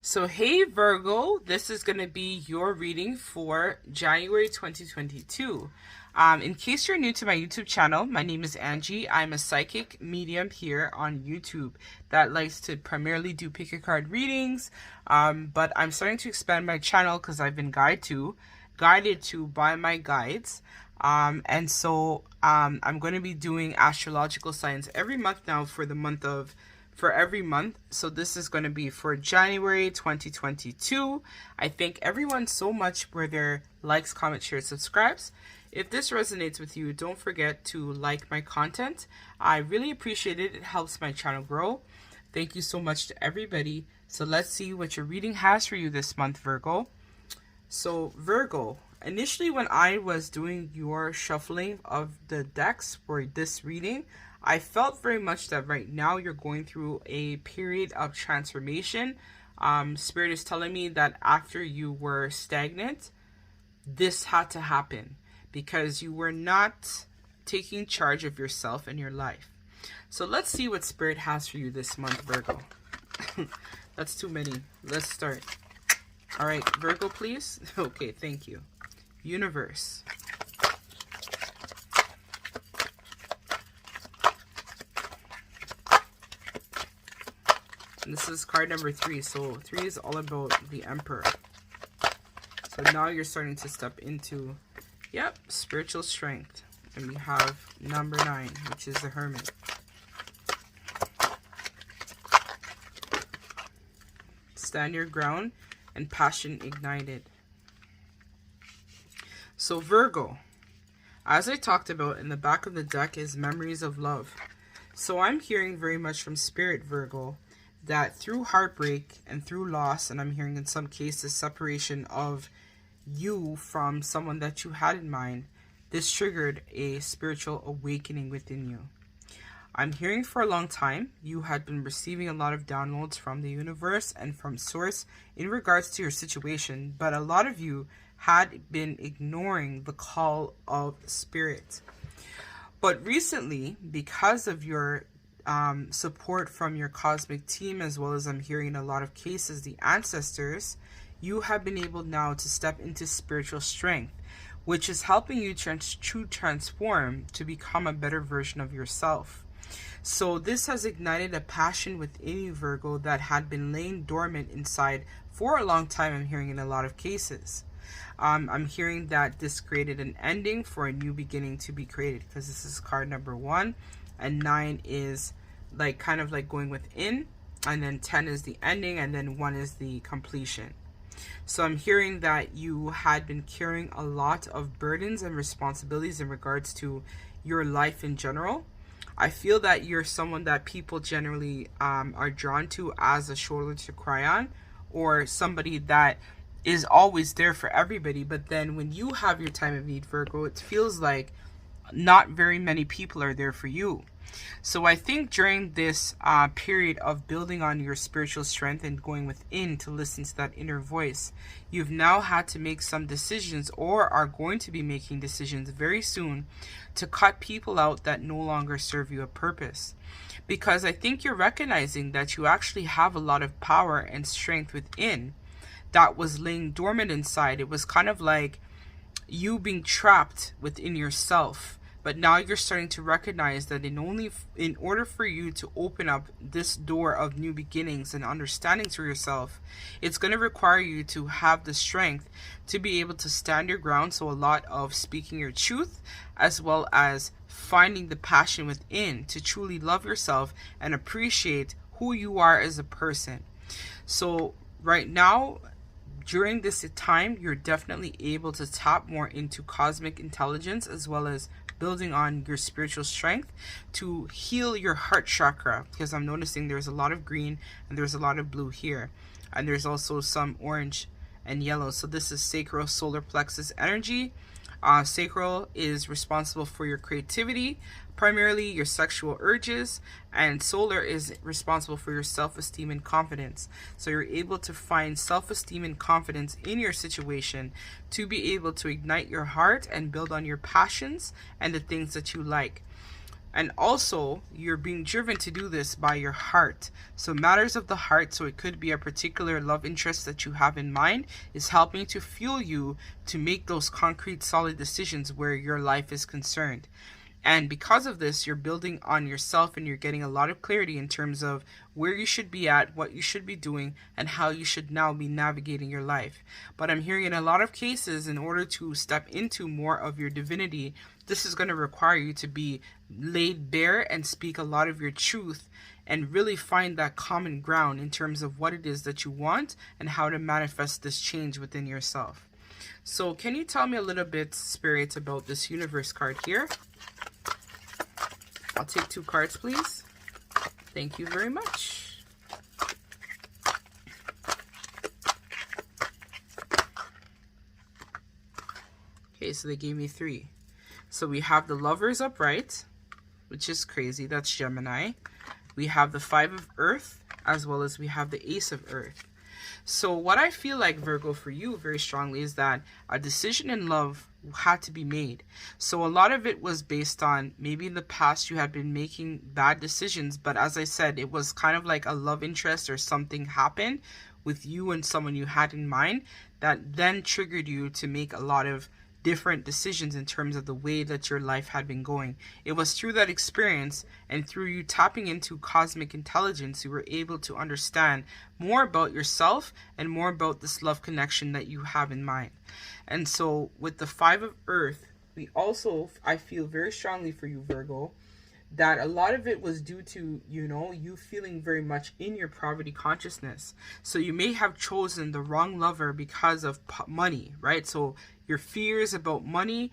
So hey Virgo, this is going to be your reading for January 2022. In case you're new to my YouTube channel, my name is Angie. I'm a psychic medium here on YouTube that likes to primarily do pick a card readings, but I'm starting to expand my channel because I've been guided to by my guides. I'm going to be doing astrological signs every month now for every month. So this is going to be for January 2022. I thank everyone so much for their likes, comments, shares, subscribes. If this resonates with you, don't forget to like my content. I really appreciate it. It helps my channel grow. Thank you so much to everybody. So let's see what your reading has for you this month, Virgo. So Virgo, initially when I was doing your shuffling of the decks for this reading, I felt very much that right now you're going through a period of transformation. Spirit is telling me that after you were stagnant, this had to happen because you were not taking charge of yourself and your life. So let's see what Spirit has for you this month, Virgo. That's too many. Let's start. All right, Virgo, please. Okay, thank you. Universe. And this is card number 3. So 3 is all about the Emperor. So now you're starting to step into, spiritual strength. And we have number 9, which is the Hermit. Stand your ground and passion ignited. So Virgo, as I talked about, in the back of the deck is memories of love. So I'm hearing very much from Spirit, Virgo, that through heartbreak and through loss, and I'm hearing in some cases separation of you from someone that you had in mind, this triggered a spiritual awakening within you. I'm hearing for a long time you had been receiving a lot of downloads from the universe and from source in regards to your situation, but a lot of you had been ignoring the call of Spirit. But recently, because of your support from your cosmic team, as well as I'm hearing in a lot of cases the ancestors, you have been able now to step into spiritual strength, which is helping you to transform to become a better version of yourself. So this has ignited a passion within you, Virgo, that had been laying dormant inside for a long time. I'm hearing in a lot of cases. I'm hearing that this created an ending for a new beginning to be created, because this is card number 1, and 9 is like kind of like going within, and then 10 is the ending, and then 1 is the completion. So I'm hearing that you had been carrying a lot of burdens and responsibilities in regards to your life in general. I feel that you're someone that people generally are drawn to as a shoulder to cry on, or somebody that is always there for everybody. But then when you have your time of need, Virgo, it feels like not very many people are there for you. So I think during this period of building on your spiritual strength and going within to listen to that inner voice, you've now had to make some decisions, or are going to be making decisions very soon, to cut people out that no longer serve you a purpose. Because I think you're recognizing that you actually have a lot of power and strength within that was laying dormant inside. It was kind of like you being trapped within yourself. But now you're starting to recognize that in order for you to open up this door of new beginnings and understandings for yourself, it's going to require you to have the strength to be able to stand your ground. So a lot of speaking your truth, as well as finding the passion within to truly love yourself and appreciate who you are as a person. So right now, during this time, you're definitely able to tap more into cosmic intelligence, as well as building on your spiritual strength to heal your heart chakra, because I'm noticing there's a lot of green and there's a lot of blue here, and there's also some orange and yellow. So this is sacral solar plexus energy. Sacral is responsible for your creativity, primarily your sexual urges, and solar is responsible for your self-esteem and confidence. So you're able to find self-esteem and confidence in your situation to be able to ignite your heart and build on your passions and the things that you like. And also, you're being driven to do this by your heart. So matters of the heart, so it could be a particular love interest that you have in mind, is helping to fuel you to make those concrete, solid decisions where your life is concerned. And because of this, you're building on yourself and you're getting a lot of clarity in terms of where you should be at, what you should be doing, and how you should now be navigating your life. But I'm hearing in a lot of cases, in order to step into more of your divinity, this is going to require you to be laid bare and speak a lot of your truth and really find that common ground in terms of what it is that you want and how to manifest this change within yourself. So can you tell me a little bit, Spirit, about this universe card here? I'll take 2 cards, please. Thank you very much. Okay, so they gave me 3. So we have the Lovers upright, which is crazy. That's Gemini. We have the 5 of Earth, as well as we have the Ace of Earth. So what I feel like, Virgo, for you very strongly is that a decision in love had to be made. So a lot of it was based on maybe in the past you had been making bad decisions, but as I said, it was kind of like a love interest or something happened with you and someone you had in mind that then triggered you to make a lot of different decisions in terms of the way that your life had been going. It was through that experience and through you tapping into cosmic intelligence, you were able to understand more about yourself and more about this love connection that you have in mind. And so with the 5 of Earth, we also, I feel very strongly for you, Virgo, that a lot of it was due to, you feeling very much in your poverty consciousness. So you may have chosen the wrong lover because of money, right? So your fears about money,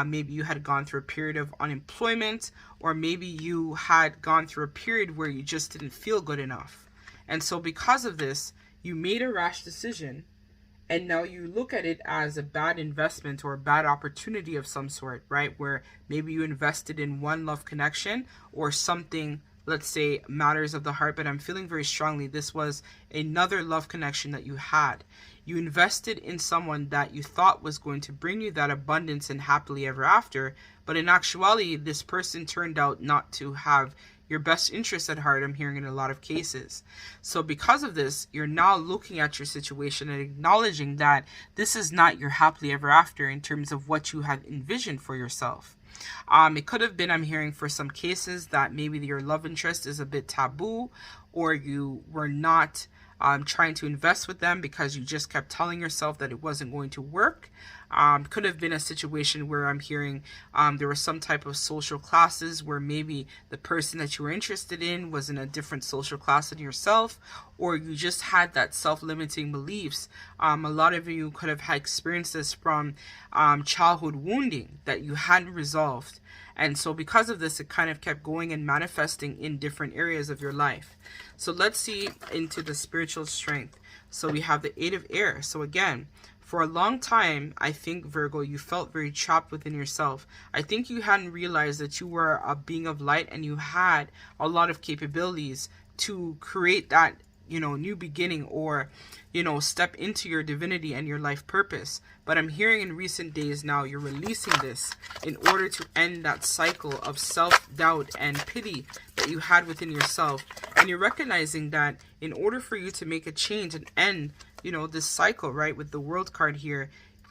maybe you had gone through a period of unemployment, or maybe you had gone through a period where you just didn't feel good enough. And so because of this, you made a rash decision, and now you look at it as a bad investment or a bad opportunity of some sort, right? Where maybe you invested in one love connection or something, let's say matters of the heart, but I'm feeling very strongly this was another love connection that you had. You invested in someone that you thought was going to bring you that abundance and happily ever after, but in actuality, this person turned out not to have your best interest at heart, I'm hearing in a lot of cases. So because of this, you're now looking at your situation and acknowledging that this is not your happily ever after in terms of what you had envisioned for yourself. It could have been, I'm hearing for some cases, that maybe your love interest is a bit taboo, or you were not trying to invest with them because you just kept telling yourself that it wasn't going to work. Could have been a situation where I'm hearing there was some type of social classes where maybe the person that you were interested in was in a different social class than yourself, or you just had that self-limiting beliefs. A lot of you could have had experienced this from childhood wounding that you hadn't resolved. And so because of this, it kind of kept going and manifesting in different areas of your life. So let's see into the spiritual strength. So we have the 8 of Air. So again, for a long time, I think, Virgo, you felt very trapped within yourself. I think you hadn't realized that you were a being of light and you had a lot of capabilities to create that, new beginning, or, step into your divinity and your life purpose. But I'm hearing in recent days now you're releasing this in order to end that cycle of self-doubt and pity that you had within yourself. And you're recognizing that in order for you to make a change and end, this cycle, right, with the World card here,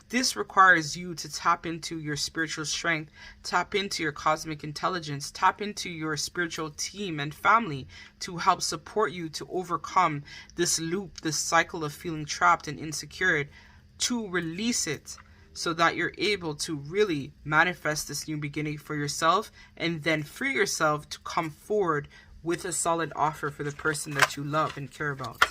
this requires you to tap into your spiritual strength, tap into your cosmic intelligence, tap into your spiritual team and family to help support you to overcome this loop, this cycle of feeling trapped and insecure, to release it so that you're able to really manifest this new beginning for yourself and then free yourself to come forward with a solid offer for the person that you love and care about.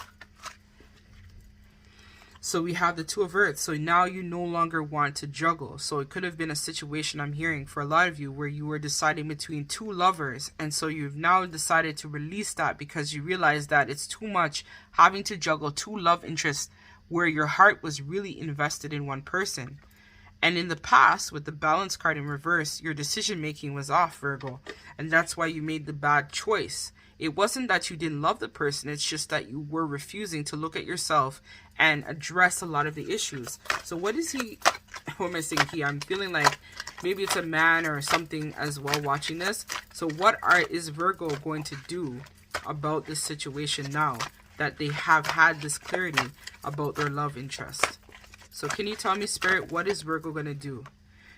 So we have the 2 of Earth. So now you no longer want to juggle. So it could have been a situation, I'm hearing, for a lot of you where you were deciding between 2 lovers. And so you've now decided to release that because you realize that it's too much having to juggle 2 love interests where your heart was really invested in one person. And in the past, with the Balance card in reverse, your decision making was off, Virgo. And that's why you made the bad choice. It wasn't that you didn't love the person, it's just that you were refusing to look at yourself and address a lot of the issues. So what am I saying here? I'm feeling like maybe it's a man or something as well watching this. So what is Virgo going to do about this situation now that they have had this clarity about their love interest? So can you tell me, Spirit, what is Virgo going to do?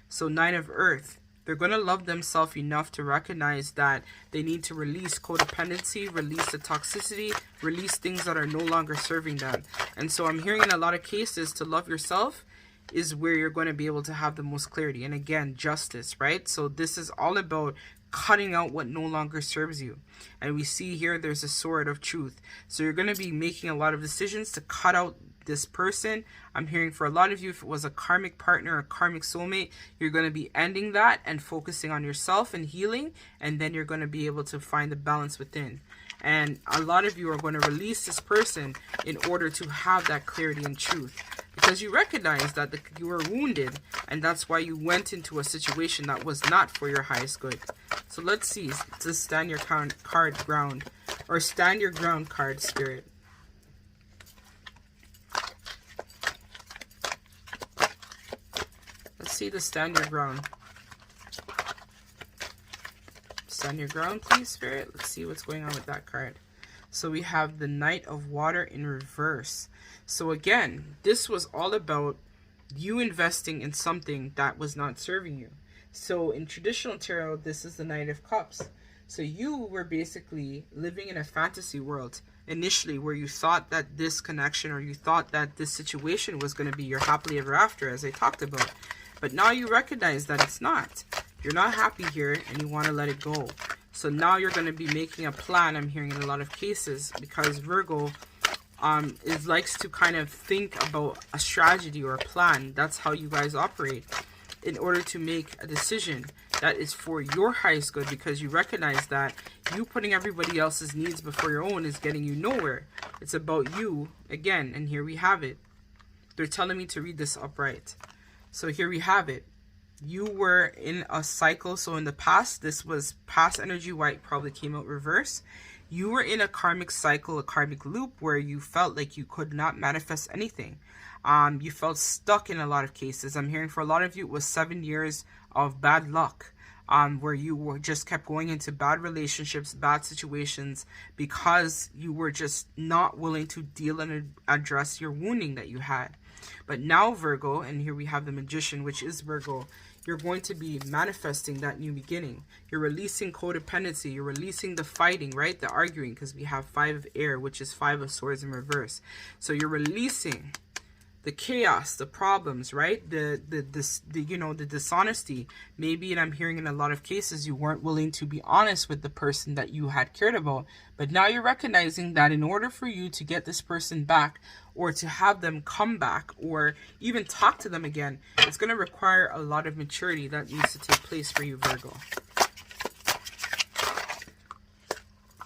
So 9 of Earth. They're going to love themselves enough to recognize that they need to release codependency, release the toxicity, release things that are no longer serving them. And so I'm hearing in a lot of cases to love yourself is where you're going to be able to have the most clarity. And again, justice, right? So this is all about cutting out what no longer serves you. And we see here there's a sword of truth. So you're going to be making a lot of decisions to cut out this person. I'm hearing for a lot of you, if it was a karmic partner, a karmic soulmate, you're going to be ending that and focusing on yourself and healing, and then you're going to be able to find the balance within. And a lot of you are going to release this person in order to have that clarity and truth, because you recognize that you were wounded, and that's why you went into a situation that was not for your highest good. So let's see, just stand your card ground, or stand your ground card, Spirit. Let's see the stand your ground. Stand your ground, please, Spirit. Let's see what's going on with that card. So we have the Knight of Water in reverse. So again, this was all about you investing in something that was not serving you. So in traditional tarot, this is the Knight of Cups. So you were basically living in a fantasy world initially, where you thought that this connection, or you thought that this situation was going to be your happily ever after, as I talked about. But now you recognize that it's not. You're not happy here, and you want to let it go. So now you're going to be making a plan, I'm hearing in a lot of cases, because Virgo likes to kind of think about a strategy or a plan. That's how you guys operate, in order to make a decision that is for your highest good, because you recognize that you putting everybody else's needs before your own is getting you nowhere. It's about you, again, and here we have it. They're telling me to read this upright. So here we have it. You were in a cycle. So in the past, this was past energy, white probably came out reverse. You were in a karmic cycle, a karmic loop, where you felt like you could not manifest anything. You felt stuck in a lot of cases. I'm hearing for a lot of you, it was 7 years of bad luck, where you just kept going into bad relationships, bad situations, because you were just not willing to deal and address your wounding that you had. But now, Virgo, and here we have the Magician, which is Virgo, you're going to be manifesting that new beginning. You're releasing codependency. You're releasing the fighting, right? The arguing, because we have 5 of air, which is 5 of swords in reverse. So you're releasing the chaos, the problems, right? The dishonesty. Maybe, and I'm hearing in a lot of cases, you weren't willing to be honest with the person that you had cared about. But now you're recognizing that in order for you to get this person back, or to have them come back, or even talk to them again, it's going to require a lot of maturity that needs to take place for you, Virgo.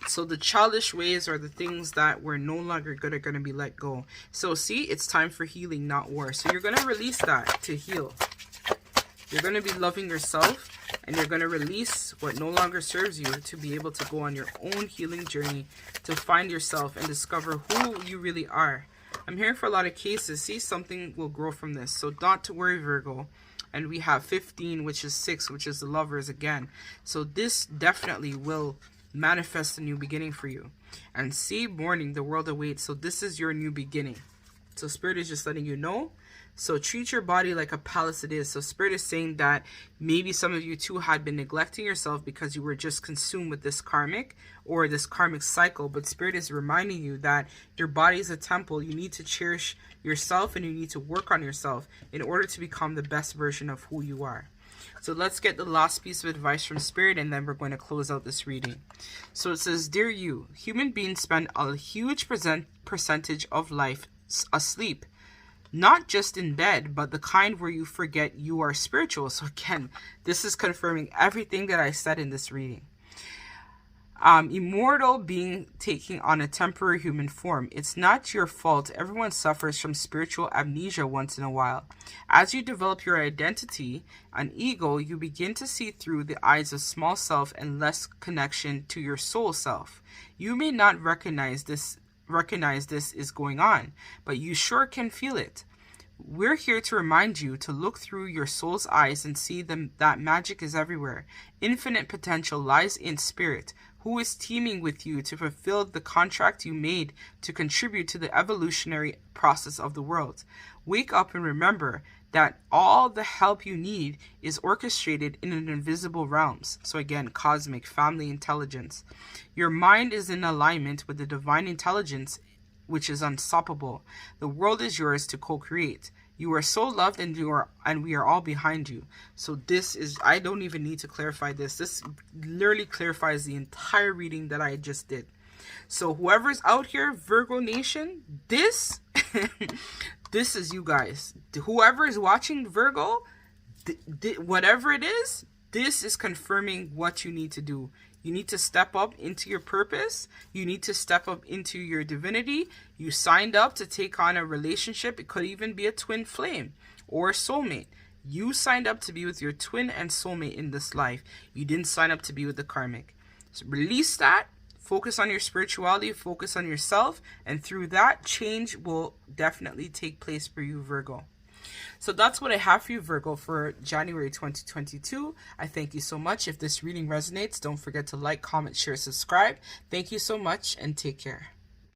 So the childish ways are the things that were no longer good are going to be let go. So see, it's time for healing, not war. So you're going to release that to heal. You're going to be loving yourself, and you're going to release what no longer serves you to be able to go on your own healing journey, to find yourself and discover who you really are. I'm hearing for a lot of cases, see, something will grow from this. So not to worry, Virgo. And we have 15, which is 6, which is the Lovers again. So this definitely will manifest a new beginning for you. And see, morning, the world awaits. So this is your new beginning. So Spirit is just letting you know. So treat your body like a palace it is. So Spirit is saying that maybe some of you too had been neglecting yourself because you were just consumed with this karmic or this karmic cycle. But Spirit is reminding you that your body is a temple. You need to cherish yourself, and you need to work on yourself in order to become the best version of who you are. So let's get the last piece of advice from Spirit, and then we're going to close out this reading. So it says, Dear you, human beings spend a huge percentage of life asleep. Not just in bed, but the kind where you forget you are spiritual. So again, this is confirming everything that I said in this reading. Immortal being taking on a temporary human form. It's not your fault. Everyone suffers from spiritual amnesia once in a while. As you develop your identity, an ego, you begin to see through the eyes of small self and less connection to your soul self. You may not recognize this is going on, but you sure can feel it. We're here to remind you to look through your soul's eyes and see that magic is everywhere. Infinite potential lies in spirit, who is teaming with you to fulfill the contract you made to contribute to the evolutionary process of the world. Wake up and remember that all the help you need is orchestrated in an invisible realms. So again, cosmic, family intelligence. Your mind is in alignment with the divine intelligence, which is unstoppable. The world is yours to co-create. You are so loved, and we are all behind you. So this is, I don't even need to clarify this. This literally clarifies the entire reading that I just did. So whoever's out here, Virgo Nation, this this is you guys. Whoever is watching Virgo, whatever it is, this is confirming what you need to do. You need to step up into your purpose. You need to step up into your divinity. You signed up to take on a relationship. It could even be a twin flame or a soulmate. You signed up to be with your twin and soulmate in this life. You didn't sign up to be with the karmic. So release that. Focus on your spirituality. Focus on yourself. And through that, change will definitely take place for you, Virgo. So that's what I have for you, Virgo, for January 2022. I thank you so much. If this reading resonates, don't forget to like, comment, share, subscribe. Thank you so much, and take care.